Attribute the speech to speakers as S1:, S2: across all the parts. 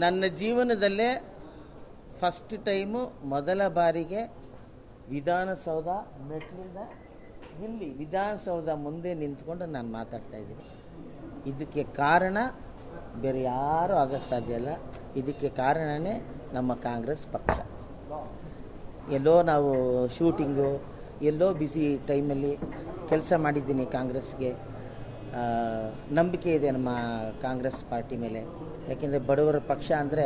S1: ನನ್ನ ಜೀವನದಲ್ಲೇ first time ಮೊದಲ ಬಾರಿಗೆ ವಿಧಾನಸೌಧ ಮೆಟ್ಲಿಂದ ಇಲ್ಲಿ ವಿಧಾನಸೌಧ ಮುಂದೆ ನಿಂತ್ಕೊಂಡು ನಾನು ಮಾತಾಡ್ತಾ ಇದ್ದೀನಿ. ಇದಕ್ಕೆ ಕಾರಣ ಬೇರೆ ಯಾರೂ ಆಗೋಕ್ಕೆ ಸಾಧ್ಯ ಇಲ್ಲ. ಇದಕ್ಕೆ ಕಾರಣನೇ ನಮ್ಮ ಕಾಂಗ್ರೆಸ್ ಪಕ್ಷ. ಎಲ್ಲೋ ನಾವು ಶೂಟಿಂಗು ಎಲ್ಲೋ ಬ್ಯುಸಿ ಟೈಮಲ್ಲಿ ಕೆಲಸ ಮಾಡಿದ್ದೀನಿ. ಕಾಂಗ್ರೆಸ್ಗೆ ನಂಬಿಕೆ ಇದೆ ನಮ್ಮ ಕಾಂಗ್ರೆಸ್ ಪಾರ್ಟಿ ಮೇಲೆ. ಯಾಕೆಂದರೆ ಬಡವರ ಪಕ್ಷ ಅಂದರೆ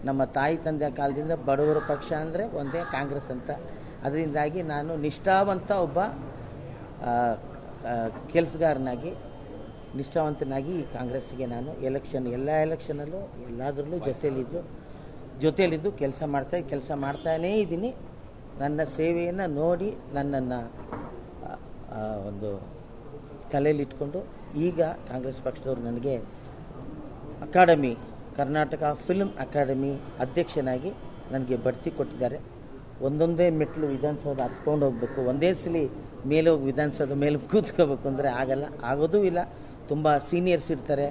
S1: ನಮ್ಮ ತಾಯಿ ತಂದೆಯ ಕಾಲದಿಂದ ಬಡವರ ಪಕ್ಷ ಅಂದರೆ ಒಂದೇ ಕಾಂಗ್ರೆಸ್ ಅಂತ. ಅದರಿಂದಾಗಿ ನಾನು ನಿಷ್ಠಾವಂತ ಒಬ್ಬ ಕೆಲಸಗಾರನಾಗಿ ನಿಷ್ಠಾವಂತನಾಗಿ ಈ ಕಾಂಗ್ರೆಸ್ಗೆ ನಾನು ಎಲ್ಲ ಎಲೆಕ್ಷನಲ್ಲೂ ಎಲ್ಲದರಲ್ಲೂ ಜೊತೆಯಲ್ಲಿದ್ದು ಕೆಲಸ ಮಾಡ್ತಾನೇ ಇದ್ದೀನಿ. ನನ್ನ ಸೇವೆಯನ್ನು ನೋಡಿ ನನ್ನನ್ನು ಒಂದು ತಲೆಯಲ್ಲಿಟ್ಕೊಂಡು ಈಗ ಕಾಂಗ್ರೆಸ್ ಪಕ್ಷದವರು ನನಗೆ ಅಕಾಡೆಮಿ ಕರ್ನಾಟಕ ಫಿಲ್ಮ್ ಅಕಾಡೆಮಿ ಅಧ್ಯಕ್ಷನಾಗಿ ನನಗೆ ಬಡ್ತಿ ಕೊಟ್ಟಿದ್ದಾರೆ. ಒಂದೊಂದೇ ಮೆಟ್ಲು ವಿಧಾನಸೌಧ ಹತ್ಕೊಂಡು ಹೋಗ್ಬೇಕು, ಒಂದೇ ಸಲ ಮೇಲೆ ಹೋಗಿ ವಿಧಾನಸೌಧ ಮೇಲೆ ಕೂತ್ಕೋಬೇಕು ಅಂದರೆ ಆಗೋದೂ ಇಲ್ಲ. ತುಂಬ ಸೀನಿಯರ್ಸ್ ಇರ್ತಾರೆ,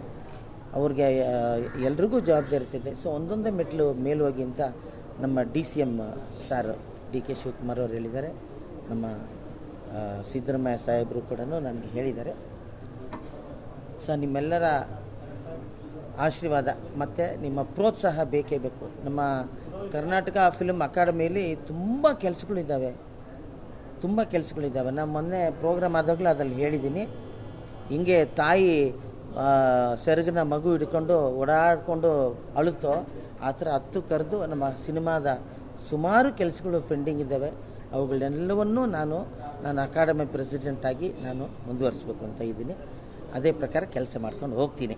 S1: ಅವ್ರಿಗೆ ಎಲ್ರಿಗೂ ಜವಾಬ್ದಾರಿ ಇರ್ತದೆ. ಸೊ ಒಂದೊಂದೇ ಮೆಟ್ಲು ಮೇಲೆ ಹೋಗಿ ಅಂತ ನಮ್ಮ DCM ಸಾರ್ DK ಶಿವಕುಮಾರ್ ಅವರು ಹೇಳಿದ್ದಾರೆ. ನಮ್ಮ ಸಿದ್ದರಾಮಯ್ಯ ಸಾಹೇಬರು ಕೂಡ ನನಗೆ ಹೇಳಿದ್ದಾರೆ. ಸೊ ನಿಮ್ಮೆಲ್ಲರ ಆಶೀರ್ವಾದ ಮತ್ತು ನಿಮ್ಮ ಪ್ರೋತ್ಸಾಹ ಬೇಕೇ ಬೇಕು. ನಮ್ಮ ಕರ್ನಾಟಕ ಫಿಲ್ಮ್ ಅಕಾಡೆಮಿಯಲ್ಲಿ ತುಂಬ ಕೆಲಸಗಳಿದ್ದಾವೆ. ನಾನು ಮೊನ್ನೆ ಪ್ರೋಗ್ರಾಮ್ ಆದಾಗಲೂ ಅದ್ರಲ್ಲಿ ಹೇಳಿದ್ದೀನಿ. ಹಿಂಗೆ ತಾಯಿ ಸೆರಗಿನ ಮಗು ಹಿಡ್ಕೊಂಡು ಓಡಾಡಿಕೊಂಡು ಅಳುತ್ತೋ ಆ ಥರ ಹತ್ತು ಕರೆದು ನಮ್ಮ ಸಿನಿಮಾದ ಸುಮಾರು ಕೆಲಸಗಳು ಪೆಂಡಿಂಗ್ ಇದ್ದಾವೆ. ಅವುಗಳನ್ನೆಲ್ಲವನ್ನೂ ನಾನು ಅಕಾಡೆಮಿ ಪ್ರೆಸಿಡೆಂಟಾಗಿ ನಾನು ಮುಂದುವರಿಸಬೇಕು ಅಂತ ಇದ್ದೀನಿ. ಅದೇ ಪ್ರಕಾರ ಕೆಲಸ ಮಾಡ್ಕೊಂಡು ಹೋಗ್ತೀನಿ.